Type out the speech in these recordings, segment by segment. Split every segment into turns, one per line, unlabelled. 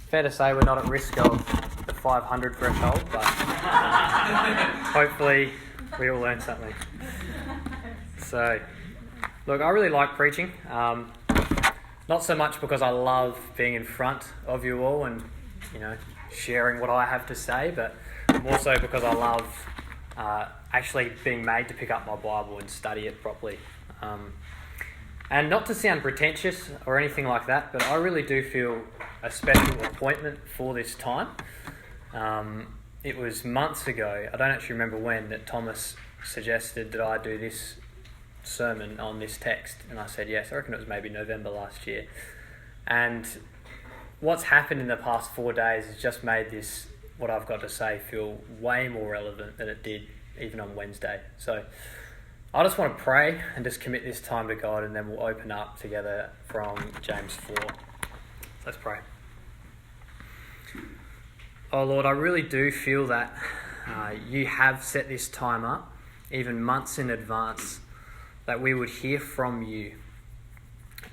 fair to say we're not at risk of the 500 threshold, but hopefully we all learn something. So, look, I really like preaching. Not so much because I love being in front of you all and, sharing what I have to say, but more so because I love actually being made to pick up my Bible and study it properly. And not to sound pretentious or anything like that, but I really do feel a special appointment for this time. It was months ago, I don't actually remember when, that Thomas suggested that I do this sermon on this text, and I said yes. I reckon it was maybe November last year. And what's happened in the past 4 days has just made this, what I've got to say, feel way more relevant than it did even on Wednesday. So I just want to pray and just commit this time to God, and then we'll open up together from James 4. Let's pray. Oh Lord, I really do feel that you have set this time up, even months in advance, that we would hear from you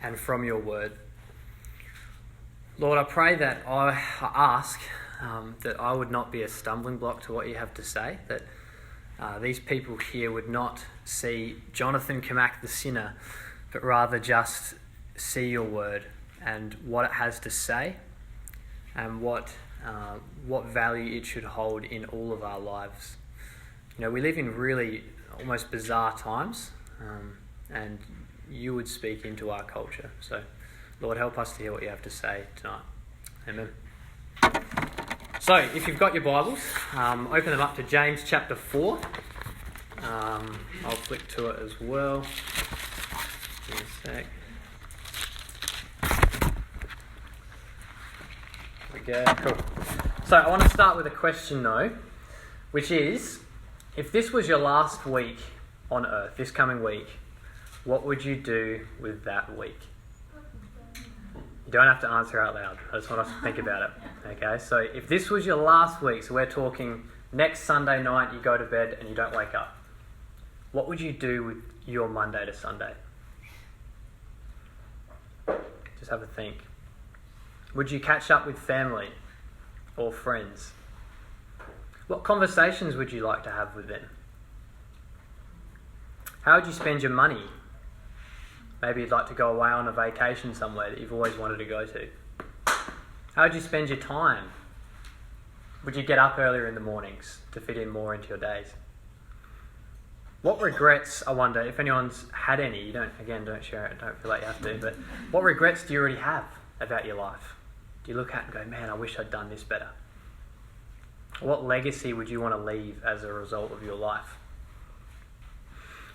and from your word. Lord, I pray that I ask that I would not be a stumbling block to what you have to say, that these people here would not see Jonathan Camac the sinner, but rather just see your word and what it has to say and what value it should hold in all of our lives. We live in really almost bizarre times, and you would speak into our culture. So, Lord, help us to hear what you have to say tonight. Amen. So, if you've got your Bibles, open them up to James chapter 4. I'll flick to it as well. Give me a sec. There we go. Cool. So, I want to start with a question though, which is, if this was your last week on earth, this coming week, what would you do with that week? You don't have to answer out loud. I just want us to think about it. Okay, so if this was your last week, so we're talking next Sunday night, you go to bed and you don't wake up, what would you do with your Monday to Sunday? Just have a think. Would you catch up with family or friends? What conversations would you like to have with them? How would you spend your money? Maybe you'd like to go away on a vacation somewhere that you've always wanted to go to. How would you spend your time? Would you get up earlier in the mornings to fit in more into your days? What regrets, I wonder, if anyone's had any, you don't share it, don't feel like you have to, but what regrets do you already have about your life? Do you look at and go, man, I wish I'd done this better? What legacy would you want to leave as a result of your life?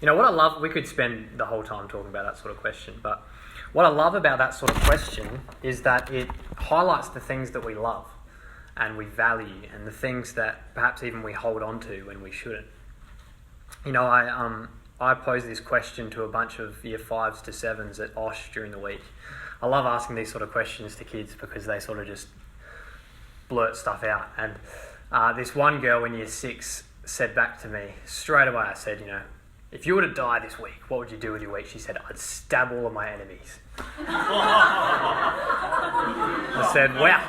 What I love, we could spend the whole time talking about that sort of question, but what I love about that sort of question is that it highlights the things that we love and we value and the things that perhaps even we hold on to when we shouldn't. I posed this question to a bunch of year 5s to 7s at OSH during the week. I love asking these sort of questions to kids because they sort of just blurt stuff out. And this one girl in year 6 said back to me, straight away I said, if you were to die this week, what would you do with your week? She said, I'd stab all of my enemies. I said, wow,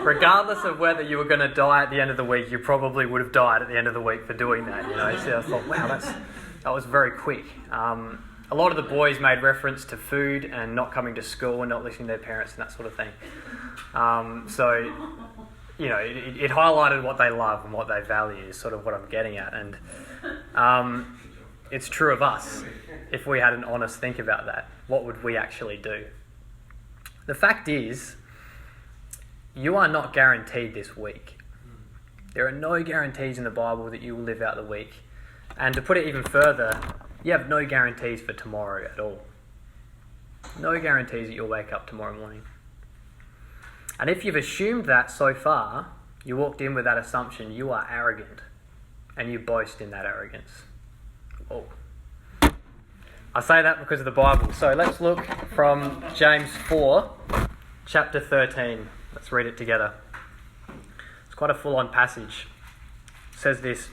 regardless of whether you were going to die at the end of the week, you probably would have died at the end of the week for doing that. So I thought, wow, that was very quick. A lot of the boys made reference to food and not coming to school and not listening to their parents and that sort of thing. It highlighted what they love and what they value is sort of what I'm getting at. And it's true of us. If we had an honest think about that, what would we actually do? The fact is, you are not guaranteed this week. There are no guarantees in the Bible that you will live out the week. And to put it even further, you have no guarantees for tomorrow at all. No guarantees that you'll wake up tomorrow morning. And if you've assumed that so far, you walked in with that assumption, you are arrogant. And you boast in that arrogance. Oh. I say that because of the Bible. So let's look from James 4, chapter 13. Let's read it together. It's quite a full-on passage. It says this,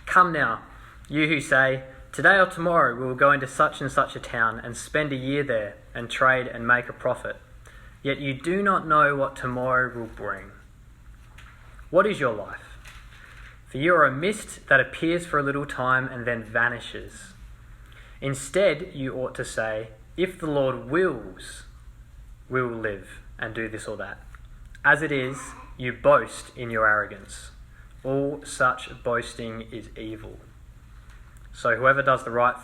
"Come now, you who say, today or tomorrow we will go into such and such a town and spend a year there and trade and make a profit. Yet you do not know what tomorrow will bring. What is your life? For you are a mist that appears for a little time and then vanishes. Instead, you ought to say, if the Lord wills, we will live and do this or that. As it is, you boast in your arrogance. All such boasting is evil. So whoever knows the right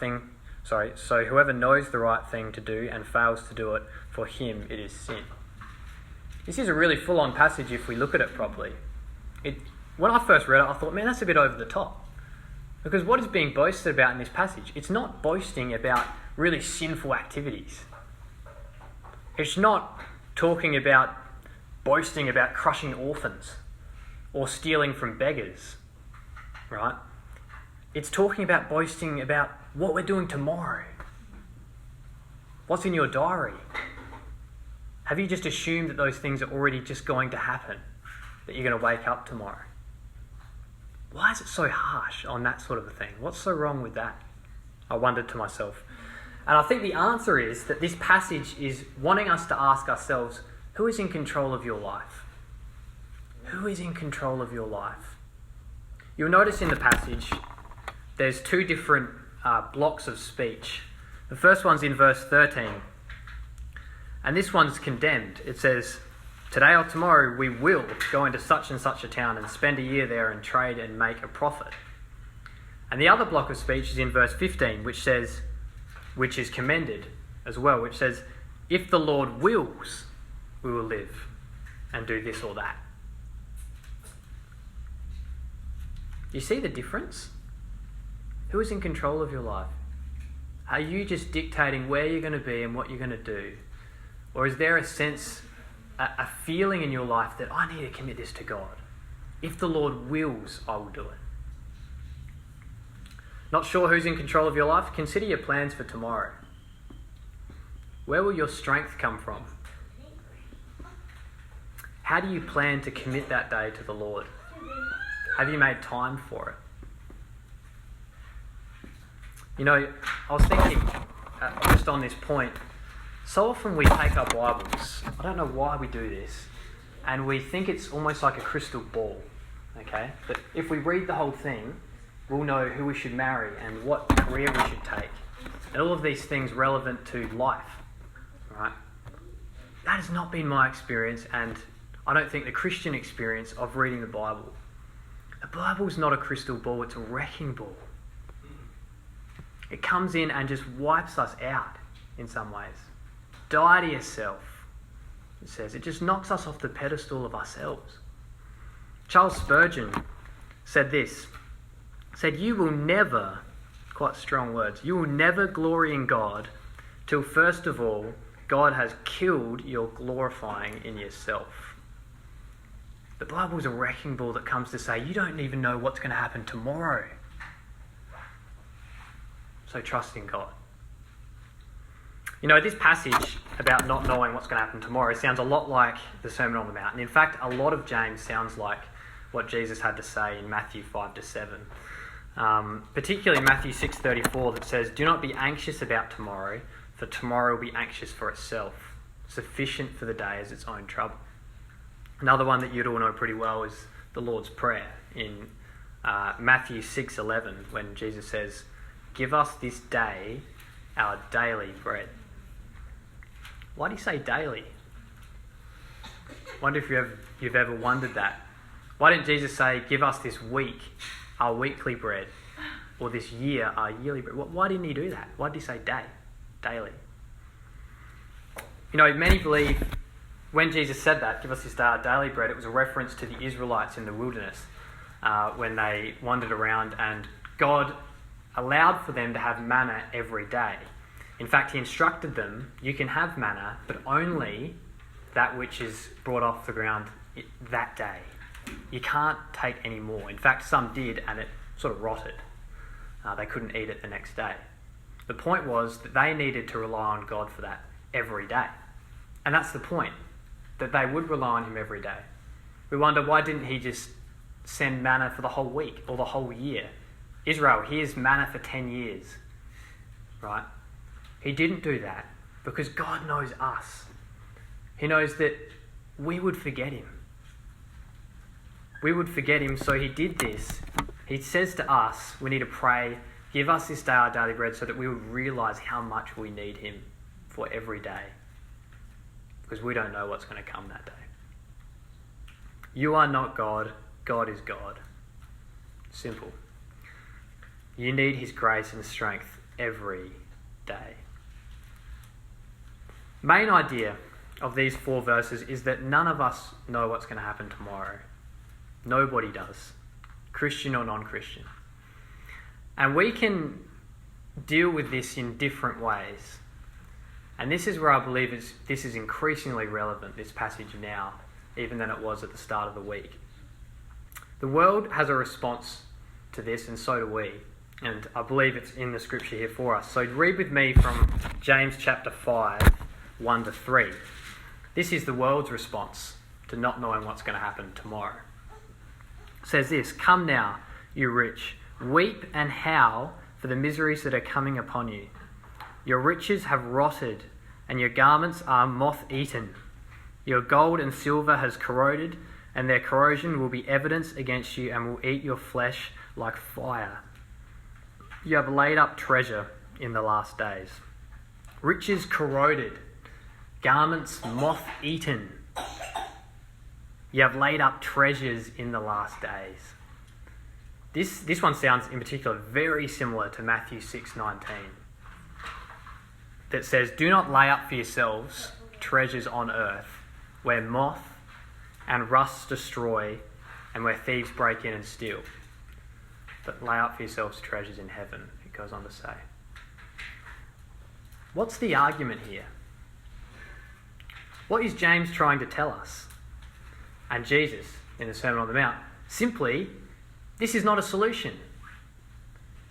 thing to do and fails to do it, for him it is sin. This is a really full-on passage if we look at it properly. When I first read it, I thought, man, that's a bit over the top. Because what is being boasted about in this passage? It's not boasting about really sinful activities. It's not talking about boasting about crushing orphans or stealing from beggars, right? It's talking about boasting about what we're doing tomorrow. What's in your diary? Have you just assumed that those things are already just going to happen? That you're going to wake up tomorrow? Why is it so harsh on that sort of a thing? What's so wrong with that? I wondered to myself. And I think the answer is that this passage is wanting us to ask ourselves, who is in control of your life? Who is in control of your life? You'll notice in the passage, there's two different blocks of speech. The first one's in verse 13. And this one's condemned. It says, today or tomorrow we will go into such and such a town and spend a year there and trade and make a profit. And the other block of speech is in verse 15, which is commended as well, which says, if the Lord wills, we will live and do this or that. You see the difference? Who is in control of your life? Are you just dictating where you're going to be and what you're going to do? Or is there a sense, a feeling in your life that I need to commit this to God? If the Lord wills, I will do it. Not sure who's in control of your life? Consider your plans for tomorrow. Where will your strength come from? How do you plan to commit that day to the Lord? Have you made time for it? You know, I was thinking, just on this point, so often we take our Bibles, I don't know why we do this, and we think it's almost like a crystal ball, okay? That if we read the whole thing, we'll know who we should marry and what career we should take, and all of these things relevant to life, right? That has not been my experience, and I don't think the Christian experience of reading the Bible. The Bible's not a crystal ball, it's a wrecking ball. It comes in and just wipes us out in some ways. Die to yourself, it says. It just knocks us off the pedestal of ourselves. Charles Spurgeon said this, said, you will never, quite strong words, you will never glory in God till first of all God has killed your glorifying in yourself. The Bible's a wrecking ball that comes to say, you don't even know what's going to happen tomorrow. So trust in God. You know, this passage about not knowing what's going to happen tomorrow sounds a lot like the Sermon on the Mount. And in fact, a lot of James sounds like what Jesus had to say in Matthew 5-7. Particularly Matthew 6:34 that says, do not be anxious about tomorrow, for tomorrow will be anxious for itself. Sufficient for the day is its own trouble. Another one that you'd all know pretty well is the Lord's Prayer in Matthew 6:11, when Jesus says, give us this day our daily bread. Why do you say daily? Wonder if you've ever wondered that. Why didn't Jesus say, give us this week our weekly bread, or this year our yearly bread? Why didn't he do that? Why did he say daily? You know, many believe when Jesus said that, give us this day our daily bread, it was a reference to the Israelites in the wilderness when they wandered around and God allowed for them to have manna every day. In fact, he instructed them, you can have manna, but only that which is brought off the ground that day. You can't take any more. In fact, some did, and it sort of rotted. They couldn't eat it the next day. The point was that they needed to rely on God for that every day. And that's the point, that they would rely on him every day. We wonder, why didn't he just send manna for the whole week or the whole year? Israel, here's manna for 10 years, right? He didn't do that because God knows us. He knows that we would forget him. We would forget him, so he did this. He says to us, we need to pray, give us this day our daily bread, so that we would realise how much we need him for every day. Because we don't know what's going to come that day. You are not God, God is God. Simple. You need his grace and strength every day. Main idea of these 4 verses is that none of us know what's going to happen tomorrow. Nobody does, Christian or non-Christian. And we can deal with this in different ways. And this is where I believe this is increasingly relevant, this passage now, even than it was at the start of the week. The world has a response to this, and so do we. And I believe it's in the scripture here for us. So read with me from James chapter 5, 1 to 3. This is the world's response to not knowing what's going to happen tomorrow. It says this, "Come now, you rich, weep and howl for the miseries that are coming upon you. Your riches have rotted, and your garments are moth-eaten. Your gold and silver has corroded, and their corrosion will be evidence against you and will eat your flesh like fire. You have laid up treasure in the last days. Riches corroded, garments moth-eaten. You have laid up treasures in the last days." This one sounds in particular very similar to Matthew 6:19. That says, "Do not lay up for yourselves treasures on earth, where moth and rust destroy, and where thieves break in and steal. But lay up for yourselves treasures in heaven," it goes on to say. What's the argument here? What is James trying to tell us? And Jesus, in the Sermon on the Mount, simply, this is not a solution.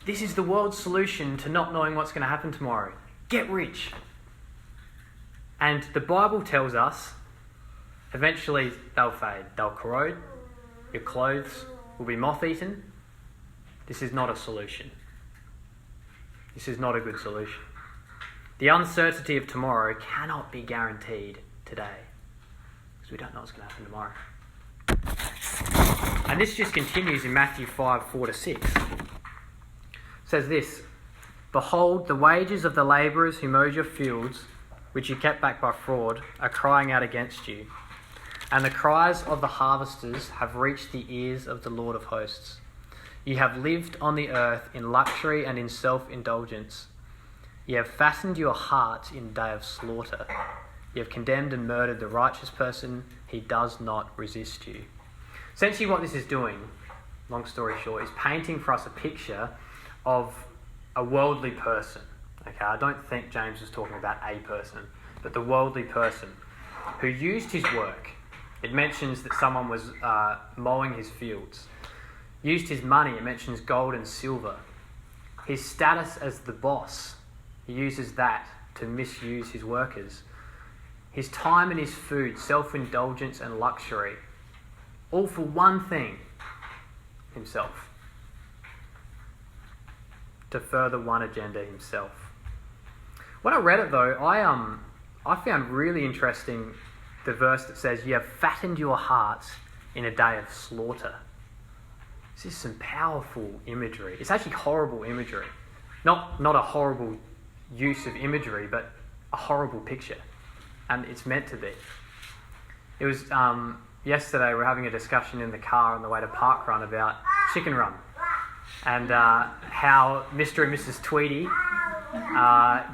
This is the world's solution to not knowing what's going to happen tomorrow. Get rich. And the Bible tells us, eventually they'll fade, they'll corrode, your clothes will be moth-eaten. This is not a solution. This is not a good solution. The uncertainty of tomorrow cannot be guaranteed today, because we don't know what's going to happen tomorrow. And this just continues in Matthew 5, 4 to 6. It says this, "Behold, the wages of the labourers who mowed your fields, which you kept back by fraud, are crying out against you. And the cries of the harvesters have reached the ears of the Lord of hosts. You have lived on the earth in luxury and in self-indulgence. You have fattened your heart in day of slaughter. You have condemned and murdered the righteous person. He does not resist you." Essentially what this is doing, long story short, is painting for us a picture of a worldly person. Okay, I don't think James was talking about a person, but the worldly person who used his work. It mentions that someone was mowing his fields. Used his money, it mentions gold and silver. His status as the boss, he uses that to misuse his workers. His time and his food, self-indulgence and luxury, all for one thing, himself. To further one agenda, himself. When I read it though, I found really interesting the verse that says, "You have fattened your hearts in a day of slaughter." This is some powerful imagery. It's actually horrible imagery. Not a horrible use of imagery, but a horrible picture. And it's meant to be. It was yesterday we were having a discussion in the car on the way to Parkrun about chicken run. And how Mr. and Mrs. Tweedy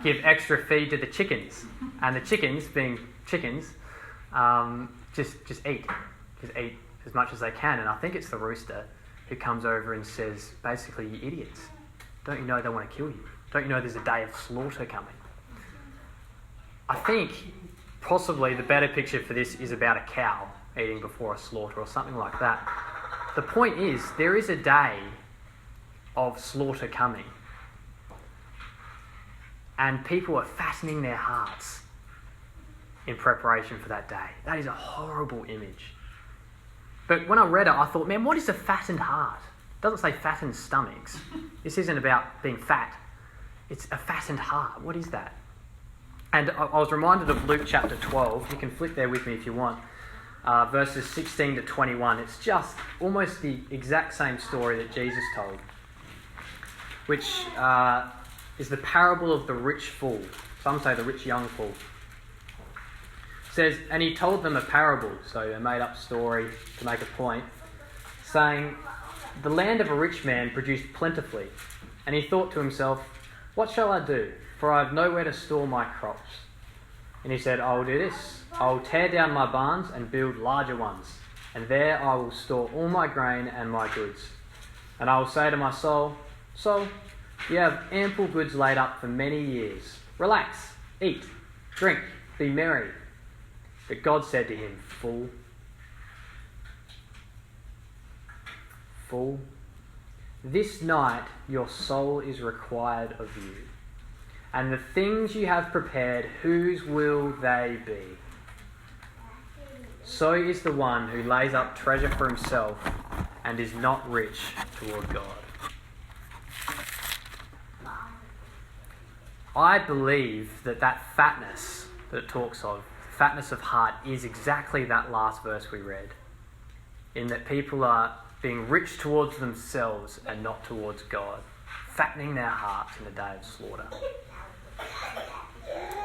give extra feed to the chickens. And the chickens, being chickens, just eat as much as they can. And I think it's the rooster who comes over and says, basically, "You idiots, don't you know they want to kill you? Don't you know there's a day of slaughter coming?" I think possibly the better picture for this is about a cow eating before a slaughter or something like that. The point is, there is a day of slaughter coming. And people are fattening their hearts in preparation for that day. That is a horrible image. But when I read it, I thought, man, what is a fattened heart? It doesn't say fattened stomachs. This isn't about being fat. It's a fattened heart. What is that? And I was reminded of Luke chapter 12. You can flip there with me if you want. Verses 16 to 21. It's just almost the exact same story that Jesus told, which is the parable of the rich fool. Some say the rich young fool. It says, and he told them a parable, so a made-up story to make a point, saying, the land of a rich man produced plentifully, and he thought to himself, what shall I do? For I have nowhere to store my crops. And he said, I will do this. I will tear down my barns and build larger ones, and there I will store all my grain and my goods. And I will say to my soul, soul, you have ample goods laid up for many years. Relax, eat, drink, be merry. But God said to him, fool, this night your soul is required of you. And the things you have prepared, whose will they be? So is the one who lays up treasure for himself and is not rich toward God. I believe that fatness that it talks of, fatness of heart, is exactly that last verse we read. In that people are being rich towards themselves and not towards God, fattening their hearts in the day of slaughter.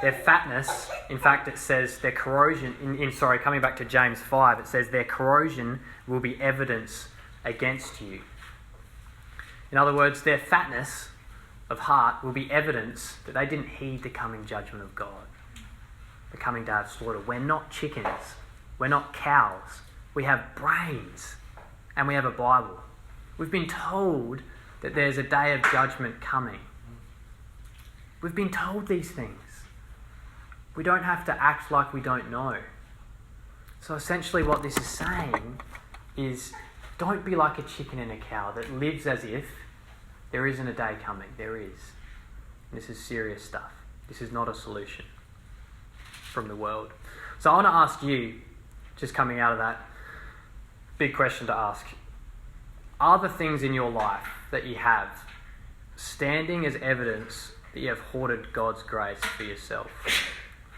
Their fatness, in fact, it says their corrosion, coming back to James 5, it says their corrosion will be evidence against you. In other words, their fatness of heart will be evidence that they didn't heed the coming judgment of God, the coming day of slaughter. We're not chickens. We're not cows. We have brains and we have a Bible. We've been told that there's a day of judgment coming. We've been told these things. We don't have to act like we don't know. So essentially what this is saying is, don't be like a chicken and a cow that lives as if there isn't a day coming. There is. And this is serious stuff. This is not a solution from the world. So I want to ask you, just coming out of that, big question to ask. Are the things in your life that you have standing as evidence that you have hoarded God's grace for yourself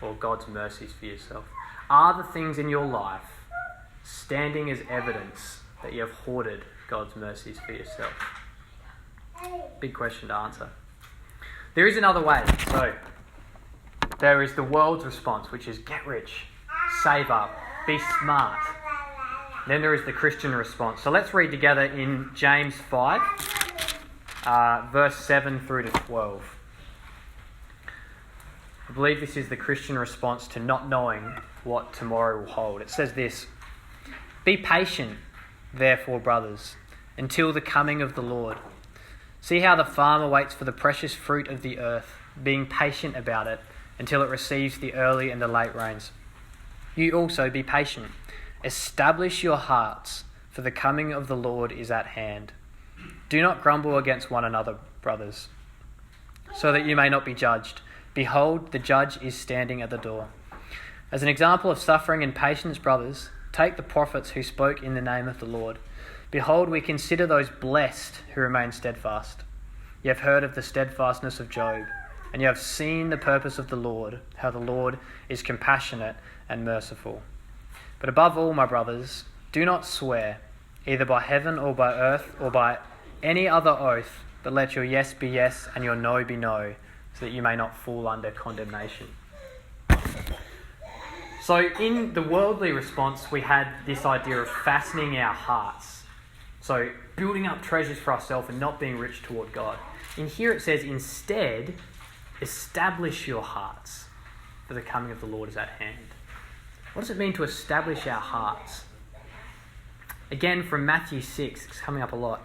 or God's mercies for yourself? Are the things in your life standing as evidence that you have hoarded God's mercies for yourself? Big question to answer. There is another way. So there is the world's response, which is get rich, save up, be smart. Then there is the Christian response. So let's read together in James 5, verse 7 through to 12. I believe this is the Christian response to not knowing what tomorrow will hold. It says this: be patient, therefore, brothers, until the coming of the Lord. See how the farmer waits for the precious fruit of the earth, being patient about it until it receives the early and the late rains. You also be patient. Establish your hearts, for the coming of the Lord is at hand. Do not grumble against one another, brothers, so that you may not be judged. Behold, the judge is standing at the door. As an example of suffering and patience, brothers, take the prophets who spoke in the name of the Lord. Behold, we consider those blessed who remain steadfast. You have heard of the steadfastness of Job, and you have seen the purpose of the Lord, how the Lord is compassionate and merciful. But above all, my brothers, do not swear, either by heaven or by earth or by any other oath, but let your yes be yes and your no be no, so that you may not fall under condemnation. So in the worldly response, we had this idea of fastening our hearts. So building up treasures for ourselves and not being rich toward God. In here it says, instead, establish your hearts, for the coming of the Lord is at hand. What does it mean to establish our hearts? Again, from Matthew 6, it's coming up a lot.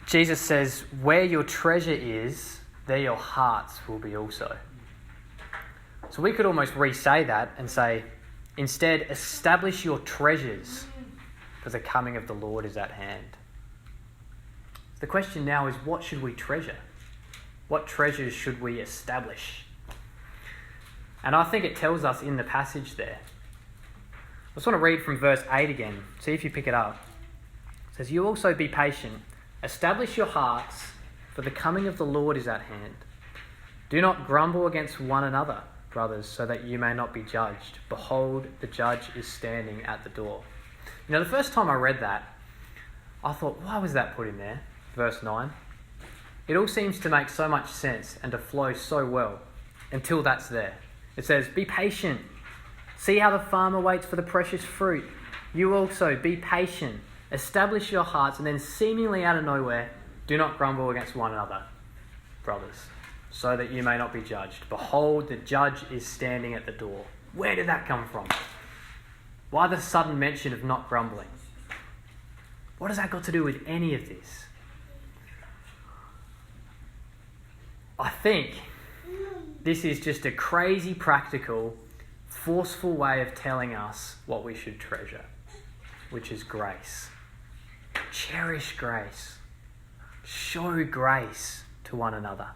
Jesus says, where your treasure is, there your hearts will be also. So we could almost re-say that and say, instead, establish your treasures, for the coming of the Lord is at hand. The question now is, what should we treasure? What treasures should we establish? And I think it tells us in the passage there. I just want to read from verse 8 again. See if you pick it up. It says, you also be patient. Establish your hearts, for the coming of the Lord is at hand. Do not grumble against one another, brothers, so that you may not be judged. Behold, the judge is standing at the door. You know, the first time I read that, I thought, why was that put in there? Verse 9. It all seems to make so much sense and to flow so well until that's there. It says, be patient. See how the farmer waits for the precious fruit. You also be patient. Establish your hearts, and then seemingly out of nowhere, do not grumble against one another, brothers, so that you may not be judged. Behold, the judge is standing at the door. Where did that come from? Why the sudden mention of not grumbling? What has that got to do with any of this? I think this is just a crazy practical, forceful way of telling us what we should treasure, which is grace. Cherish grace. Show grace to one another.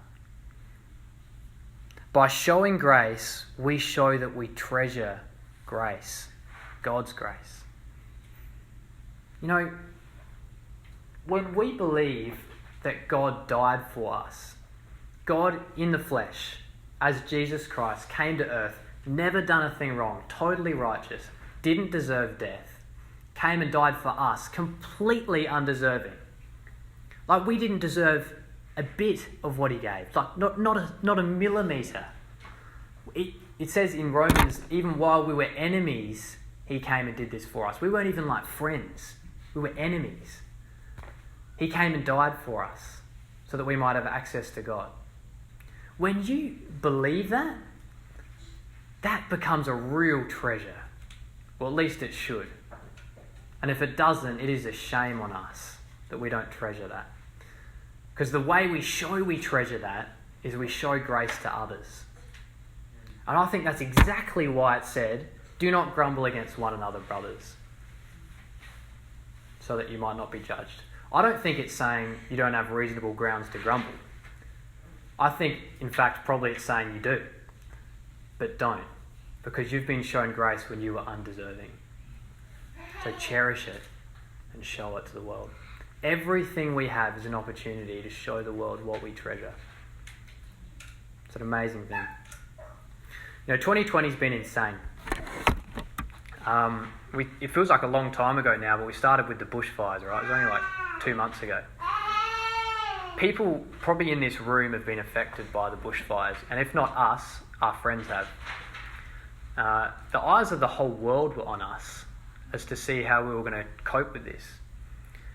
By showing grace, we show that we treasure grace, God's grace. You know, when we believe that God died for us, God in the flesh, as Jesus Christ, came to earth, never done a thing wrong, totally righteous, didn't deserve death, came and died for us, completely undeserving. Like, we didn't deserve a bit of what he gave, like not a millimetre. It says in Romans, even while we were enemies, he came and did this for us. We weren't even like friends. We were enemies. He came and died for us so that we might have access to God. When you believe that, that becomes a real treasure. Well, at least it should. And if it doesn't, it is a shame on us that we don't treasure that. Because the way we show we treasure that is we show grace to others. And I think that's exactly why it said, do not grumble against one another, brothers, so that you might not be judged. I don't think it's saying you don't have reasonable grounds to grumble. I think, in fact, probably it's saying you do. But don't, because you've been shown grace when you were undeserving. So cherish it and show it to the world. Everything we have is an opportunity to show the world what we treasure. It's an amazing thing. You know, 2020's been insane. It feels like a long time ago now, but we started with the bushfires, right? It was only like 2 months ago. People probably in this room have been affected by the bushfires, and if not us, our friends have. The eyes of the whole world were on us as to see how we were going to cope with this.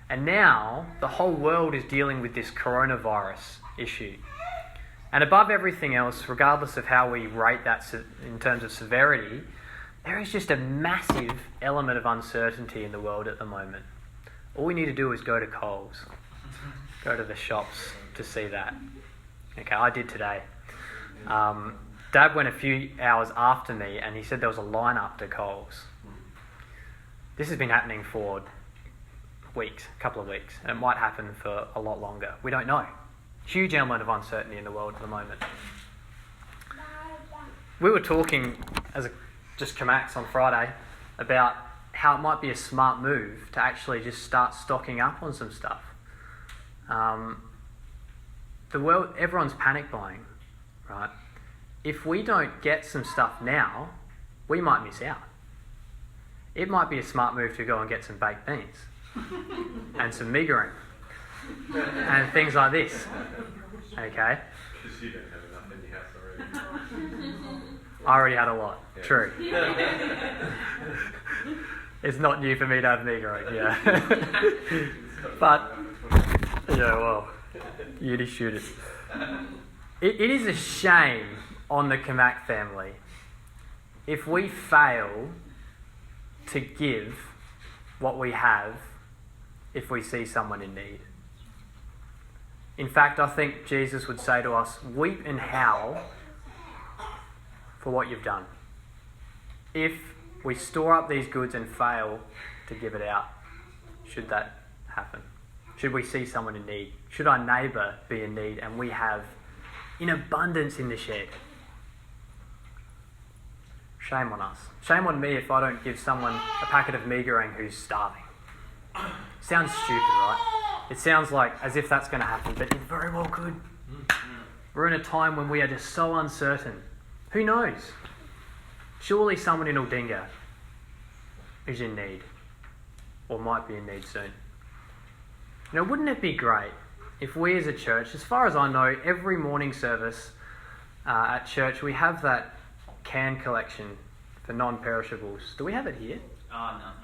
And now the whole world is dealing with this coronavirus issue. And above everything else, regardless of how we rate that in terms of severity, there is just a massive element of uncertainty in the world at the moment. All we need to do is go to Coles, go to the shops to see that. Okay, I did today. Dad went a few hours after me and he said there was a line up to Coles. This has been happening for weeks, a couple of weeks, and it might happen for a lot longer. We don't know. Huge element of uncertainty in the world at the moment. We were talking as just Camacs on Friday about how it might be a smart move to actually just start stocking up on some stuff. The world, everyone's panic buying, right? If we don't get some stuff now, we might miss out. It might be a smart move to go and get some baked beans and some meagering and things like this. Okay?
Because you don't have enough in your house already.
I already had a lot.
Yeah.
True. It's not new for me to have meagering, yeah. But, yeah, well, you'd shoot it. It is a shame on the Camac family if we fail to give what we have if we see someone in need. In fact, I think Jesus would say to us, weep and howl for what you've done. If we store up these goods and fail to give it out, should that happen? Should we see someone in need? Should our neighbour be in need and we have in abundance in the shed? Shame on us. Shame on me if I don't give someone a packet of meagering who's starving. Sounds stupid, right? It sounds like as if that's going to happen, but it very well could. We're in a time when we are just so uncertain. Who knows? Surely someone in Aldinga is in need, or might be in need soon. Wouldn't it be great if we as a church, as far as I know, every morning service at church, we have that can collection for non-perishables. Do we have it here?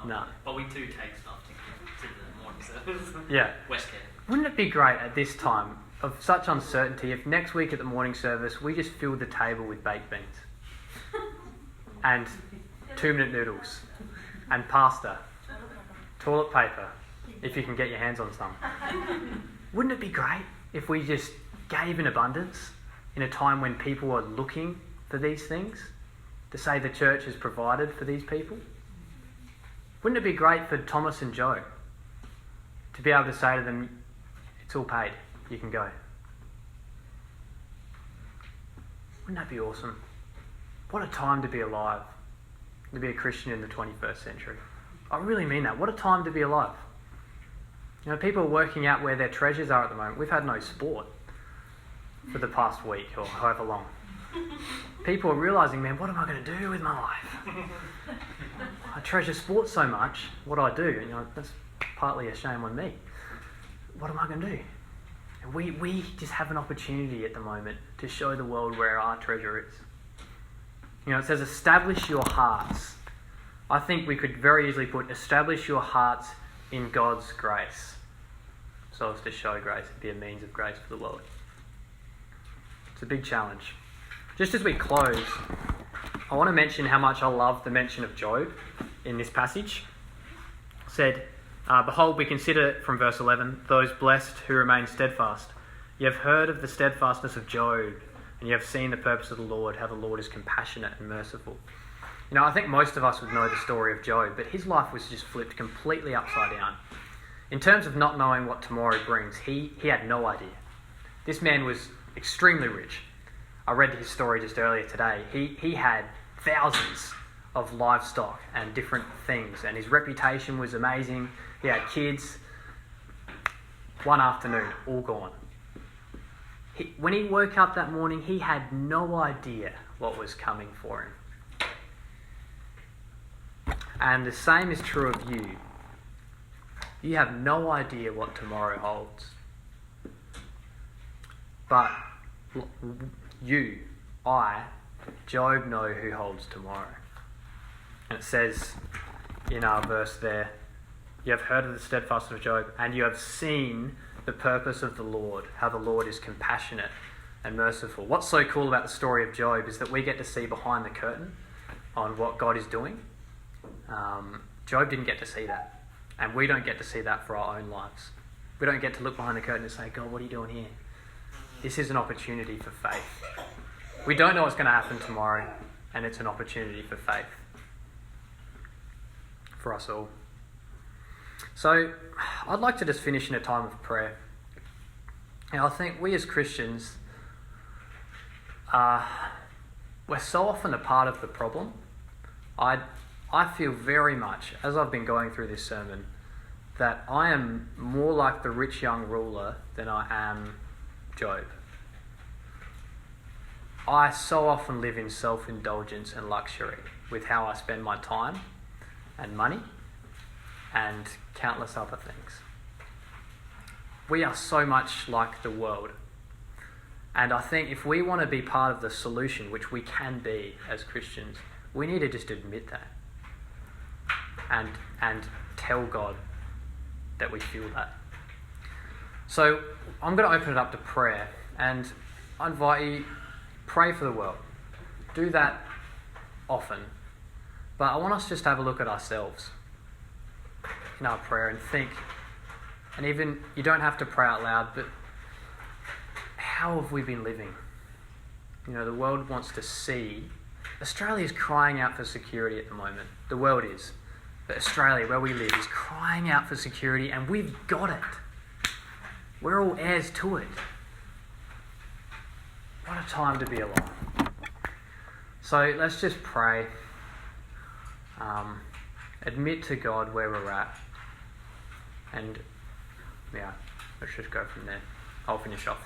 No. But we do take stuff to the morning service.
Yeah.
West Care.
Wouldn't it be great at this time of such uncertainty if next week at the morning service we just filled the table with baked beans and 2-minute noodles and pasta, toilet paper, if you can get your hands on some. Wouldn't it be great if we just gave in abundance in a time when people are looking for these things, to say the church has provided for these people? Wouldn't it be great for Thomas and Joe to be able to say to them, it's all paid, you can go? Wouldn't that be awesome? What a time to be alive, to be a Christian in the 21st century. I really mean that. What a time to be alive. People are working out where their treasures are at the moment. We've had no sport for the past week or however long. People are realising, man, what am I going to do with my life? I treasure sport so much. What do I do? That's partly a shame on me. What am I going to do? And we just have an opportunity at the moment to show the world where our treasure is. It says, establish your hearts. I think we could very easily put, establish your hearts in God's grace, so as to show grace and be a means of grace for the world. It's a big challenge. Just as we close, I want to mention how much I love the mention of Job in this passage. It said, behold, we consider from verse 11, those blessed who remain steadfast. You have heard of the steadfastness of Job, and you have seen the purpose of the Lord, how the Lord is compassionate and merciful. I think most of us would know the story of Job, but his life was just flipped completely upside down. In terms of not knowing what tomorrow brings, he had no idea. This man was extremely rich. I read his story just earlier today. He had thousands of livestock and different things, and his reputation was amazing. He had kids. One afternoon, all gone. When he woke up that morning, he had no idea what was coming for him. And the same is true of you. You have no idea what tomorrow holds. But you, Job, know who holds tomorrow. And it says in our verse there, you have heard of the steadfastness of Job, and you have seen the purpose of the Lord, how the Lord is compassionate and merciful. What's so cool about the story of Job is that we get to see behind the curtain on what God is doing. Job didn't get to see that, and we don't get to see that for our own lives. We don't get to look behind the curtain and say, God, what are you doing here? This is an opportunity for faith. We don't know what's going to happen tomorrow, and it's an opportunity for faith for us all. So I'd like to just finish in a time of prayer. I think we as Christians, we're so often a part of the problem. I feel very much, as I've been going through this sermon, that I am more like the rich young ruler than I am Job. I so often live in self-indulgence and luxury with how I spend my time and money and countless other things. We are so much like the world. And I think if we want to be part of the solution, which we can be as Christians, we need to just admit that. And tell God that we feel that. So I'm going to open it up to prayer, and I invite you, pray for the world. Do that often. But I want us just to have a look at ourselves in our prayer and think, and even, you don't have to pray out loud, but how have we been living? The world wants to see. Australia is crying out for security at the moment. The world is. But Australia, where we live, is crying out for security, and we've got it. We're all heirs to it. What a time to be alive. So let's just pray. Admit to God where we're at. And let's just go from there. I'll finish off.